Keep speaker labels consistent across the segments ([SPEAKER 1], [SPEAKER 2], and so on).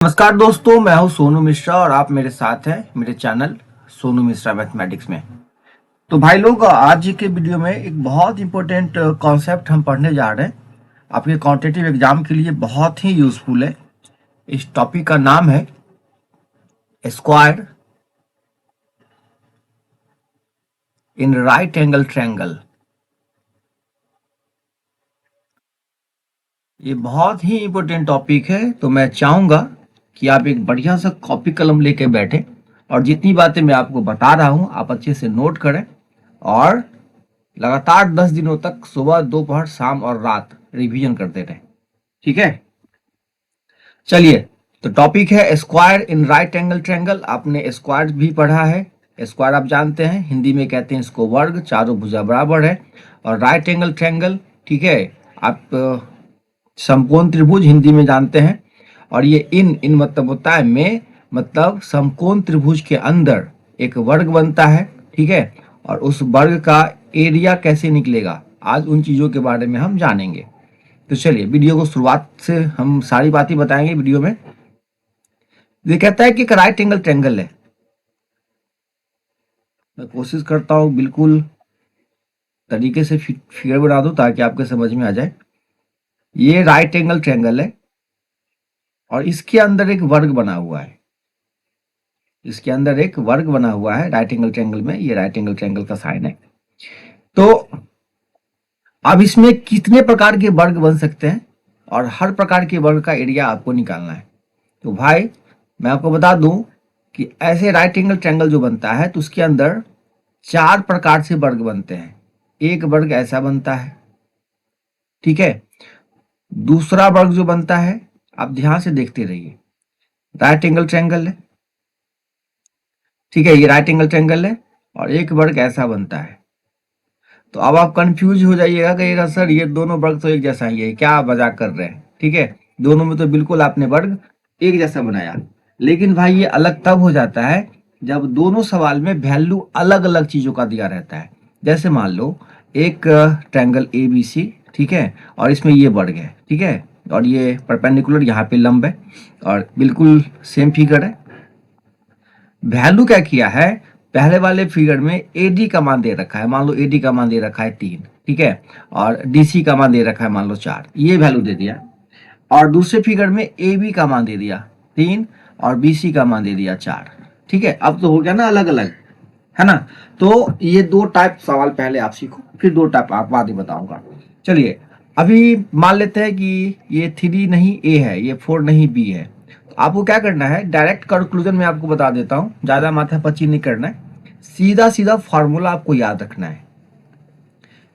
[SPEAKER 1] नमस्कार दोस्तों, मैं हूं सोनू मिश्रा और आप मेरे साथ हैं मेरे चैनल सोनू मिश्रा मैथमेटिक्स में। तो भाई लोग, आज के वीडियो में एक बहुत इंपॉर्टेंट कॉन्सेप्ट हम पढ़ने जा रहे हैं। आपके कॉम्पिटिटिव एग्जाम के लिए बहुत ही यूजफुल है। इस टॉपिक का नाम है square in right angle triangle. ये बहुत ही इंपॉर्टेंट टॉपिक है, तो मैं चाहूंगा कि आप एक बढ़िया सा कॉपी कलम लेके बैठे और जितनी बातें मैं आपको बता रहा हूं आप अच्छे से नोट करें और लगातार 10 दिनों तक सुबह, दोपहर, शाम और रात रिवीजन करते रहे। ठीक है, चलिए। तो टॉपिक है square in right angle triangle. आपने स्क्वायर भी पढ़ा है। स्क्वायर आप जानते हैं, हिंदी में कहते हैं इसको वर्ग, चारों भुजा बराबर है। और राइट एंगल ट्रायंगल, ठीक है, आप समकोण त्रिभुज हिंदी में जानते हैं। और ये इन इन मतलब होता है में, मतलब समकोण त्रिभुज के अंदर एक वर्ग बनता है। ठीक है, और उस वर्ग का एरिया कैसे निकलेगा, आज उन चीजों के बारे में हम जानेंगे। तो चलिए, वीडियो को शुरुआत से हम सारी बातें बताएंगे वीडियो में। ये कहता है कि एक राइट एंगल ट्रायंगल है। मैं कोशिश करता हूँ बिल्कुल तरीके से फिगर बना दूं ताकि आपके समझ में आ जाए। ये राइट एंगल ट्रायंगल है और इसके अंदर एक वर्ग बना हुआ है। इसके अंदर एक वर्ग बना हुआ है राइट एंगल ट्रायंगल में। ये राइट एंगल ट्रायंगल का साइन है। तो अब इसमें कितने प्रकार के वर्ग बन सकते हैं और हर प्रकार के वर्ग का एरिया आपको निकालना है। तो भाई, मैं आपको बता दूं कि ऐसे राइट एंगल ट्रायंगल जो बनता है तो उसके अंदर 4 प्रकार से वर्ग बनते हैं। एक वर्ग ऐसा बनता है, ठीक है। दूसरा वर्ग जो बनता है, आप ध्यान से देखते रहिए, राइट एंगल ट्रायंगल है, ठीक है, ये राइट एंगल ट्रायंगल है। और एक वर्ग ऐसा बनता है। तो अब आप कंफ्यूज हो जाइएगा, कहिएगा सर ये दोनों वर्ग तो एक जैसा ही है, क्या मजाक कर रहे हैं। ठीक है, दोनों में तो बिल्कुल आपने वर्ग एक जैसा बनाया। लेकिन भाई ये अलग तब हो जाता है जब दोनों सवाल में वैल्यू अलग अलग चीजों का दिया रहता है। जैसे मान लो एक ट्रायंगल ABC, ठीक है, और इसमें ये वर्ग है, ठीक है, और ये परपेंडिकुलर यहाँ पे लंब है और बिल्कुल सेम फिगर है। वैल्यू क्या किया है, पहले वाले फिगर में AD का मान दे रखा है, मान लो AD का मान दे रखा है 3, ठीक है, और DC का मान दे रखा है मान लो 4, ये वैल्यू दे दिया। और दूसरे फिगर में AB का मान दे दिया 3 और BC का मान दे दिया 4। ठीक है, अब तो हो गया ना अलग अलग, है ना। तो ये 2 टाइप सवाल पहले आप सीखो, फिर 2 टाइप आप बाद में बताऊंगा। चलिए, अभी मान लेते हैं कि ये 3 नहीं A है, ये 4 नहीं B है। तो आपको क्या करना है, डायरेक्ट कंक्लूजन में आपको बता देता हूं, ज्यादा माथापच्ची नहीं करना है। सीधा सीधा फॉर्मूला आपको याद रखना है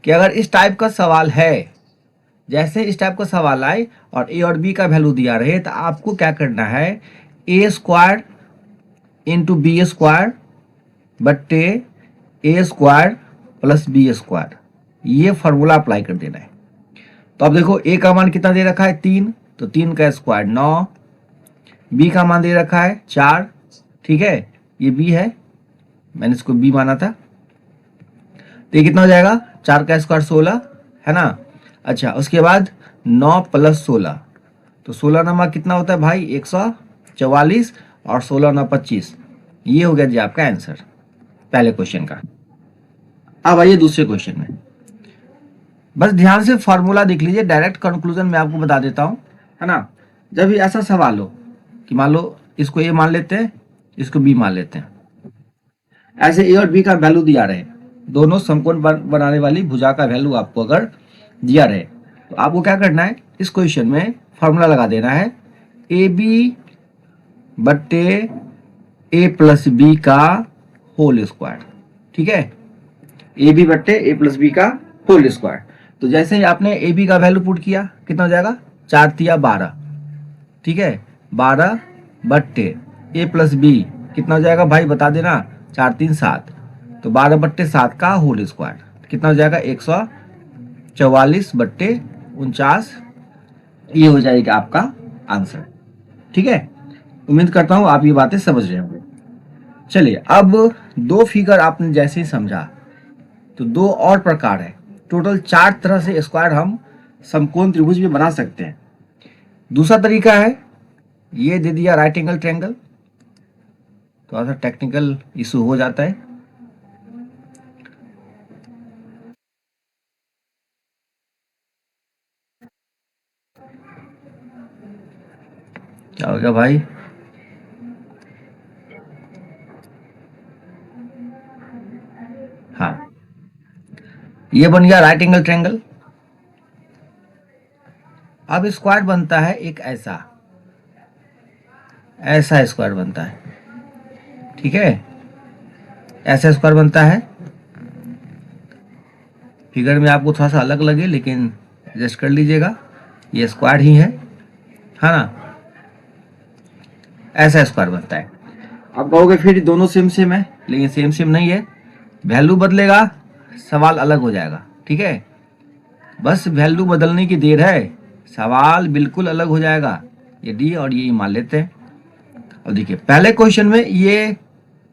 [SPEAKER 1] कि अगर इस टाइप का सवाल है, जैसे इस टाइप का सवाल आए और A और B का वैल्यू दिया रहे, तो आपको क्या करना है, A² इंटू B² बट्टे A² प्लस B², ये फॉर्मूला अप्लाई कर देना है। तो अब देखो, A का मान कितना दे रखा है 3, तो 3 का स्क्वायर 9, B का मान दे रखा है 4, ठीक है, ये B है, मैंने इसको B माना था। तो ये कितना हो जाएगा, 4 का स्क्वायर 16, है ना। अच्छा, उसके बाद 9 प्लस 16, तो 16 नमा कितना होता है भाई 144 और 16 9 25, ये हो गया जी आपका आंसर पहले क्वेश्चन का। अब आइए दूसरे क्वेश्चन में, बस ध्यान से फॉर्मूला देख लीजिए, डायरेक्ट कंक्लूजन में आपको बता देता हूं, है ना। जब भी ऐसा सवाल हो कि मान लो इसको A मान लेते हैं, इसको B मान लेते हैं, ऐसे A और B का वैल्यू दिया रहे, दोनों समकोण बनाने वाली भुजा का वैल्यू आपको अगर दिया रहे, तो आपको क्या करना है, इस क्वेश्चन में फॉर्मूला लगा देना है AB बट्टे A प्लस B का होल स्क्वायर, ठीक है, AB बट्टे A प्लस B का होल स्क्वायर। तो जैसे ही आपने AB का वैल्यू पुट किया, कितना हो जाएगा, 4 तिया 12, ठीक है, 12 बट्टे A प्लस B कितना हो जाएगा भाई बता देना, 4 3 7, तो 12 बट्टे 7 का होल स्क्वायर कितना हो जाएगा 144 बट्टे 49, ये हो जाएगा आपका आंसर। ठीक है, उम्मीद करता हूं आप ये बातें समझ रहे होंगे। चलिए, अब 2 फिगर आपने जैसे ही समझा, तो 2 और प्रकार है, टोटल 4 तरह से स्क्वायर हम समकोण त्रिभुज में बना सकते हैं। दूसरा तरीका है ये दे दिया राइट एंगल ट्रायंगल, थोड़ा सा टेक्निकल इशू हो जाता है। क्या हो गया भाई? हाँ, ये बन गया राइट एंगल ट्रायंगल। अब स्क्वायर बनता है एक ऐसा, ऐसा स्क्वायर बनता है, ठीक है, ऐसा स्क्वायर बनता है। फिगर में आपको थोड़ा सा अलग लगे लेकिन एडजस्ट कर लीजिएगा, ये स्क्वायर ही है ना। ऐसा स्क्वायर बनता है। आप कहोगे फिर दोनों सेम सेम है, लेकिन सेम सेम नहीं है, वैल्यू बदलेगा सवाल अलग हो जाएगा, ठीक है। बस वैल्यू बदलने की देर है, सवाल बिल्कुल अलग हो जाएगा। ये डी और ये मान लेते हैं। अब देखिए पहले क्वेश्चन में ये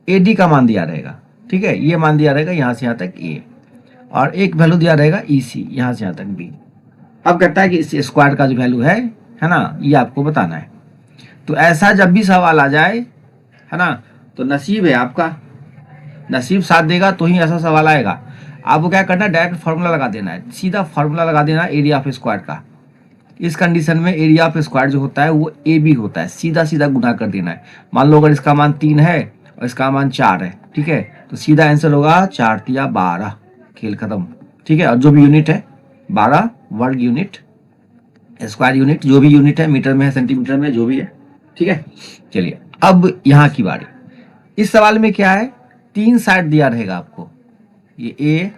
[SPEAKER 1] ए डी का मान दिया रहेगा, ठीक है, ये मान दिया रहेगा यहाँ से यहाँ तक ए, और एक वैल्यू दिया रहेगा ई सी, यहाँ से यहाँ तक बी। अब कहता है कि इस स्क्वायर का जो वैल्यू है ना, ये आपको बताना है। तो ऐसा जब भी सवाल आ जाए, है ना, तो नसीब है आपका, नसीब साथ देगा तो ही ऐसा सवाल आएगा। आपको क्या करना है, डायरेक्ट फार्मूला लगा देना है, सीधा फार्मूला लगा देना है एरिया ऑफ स्क्वायर का। इस कंडीशन में एरिया ऑफ स्क्वायर जो होता है वो ए बी होता है, सीधा सीधा गुना कर देना है। मान लो अगर इसका मान 3 है और इसका मान 4 है, ठीक है, तो सीधा आंसर होगा 4 या 12, खेल खत्म, ठीक है। और जो भी यूनिट है 12 वर्ग यूनिट, स्क्वायर यूनिट, जो भी यूनिट है, मीटर में है, सेंटीमीटर में, जो भी है, ठीक है। चलिए अब यहाँ की बारी। इस सवाल में क्या है, 3 साइड दिया रहेगा आपको, ये ए,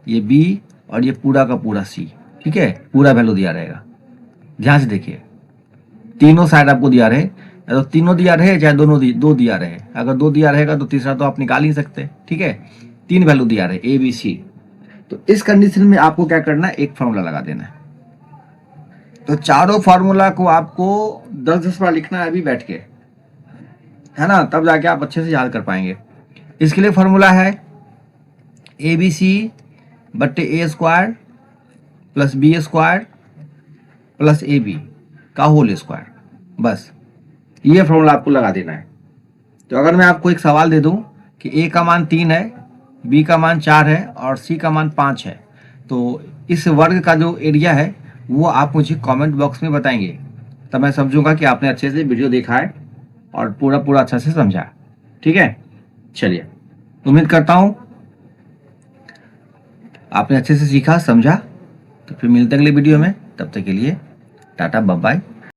[SPEAKER 1] ये बी और ये पूरा का पूरा सी, ठीक है, पूरा वैल्यू दिया रहेगा। ध्यान से देखिए, तीनों साइड आपको दिया रहे, तो तीनों दिया रहे चाहे दो दिया रहे, अगर 2 दिया रहेगा तो तीसरा तो आप निकाल ही सकते, ठीक है। 3 वैल्यू दिया रहे ए बी सी, तो इस कंडीशन में आपको क्या करना है, एक फार्मूला लगा देना है। तो चारों फार्मूला को आपको 10-10 बार लिखना है अभी बैठ के, है ना, तब जाके आप अच्छे से याद कर पाएंगे। इसके लिए फार्मूला है ए बी सी बट्टे A square plus B square plus A B का होल स्क्वायर, बस ये फॉर्मूला आपको लगा देना है। तो अगर मैं आपको एक सवाल दे दूं कि ए का मान 3 है, बी का मान 4 है और सी का मान 5 है, तो इस वर्ग का जो एरिया है वो आप मुझे कमेंट बॉक्स में बताएंगे, तब मैं समझूंगा कि आपने अच्छे से वीडियो देखा है और पूरा अच्छा से समझा, ठीक है। चलिए, उम्मीद करता हूँ आपने अच्छे से सीखा समझा। तो फिर मिलते हैं अगले वीडियो में, तब तक के लिए टाटा बाय बाय।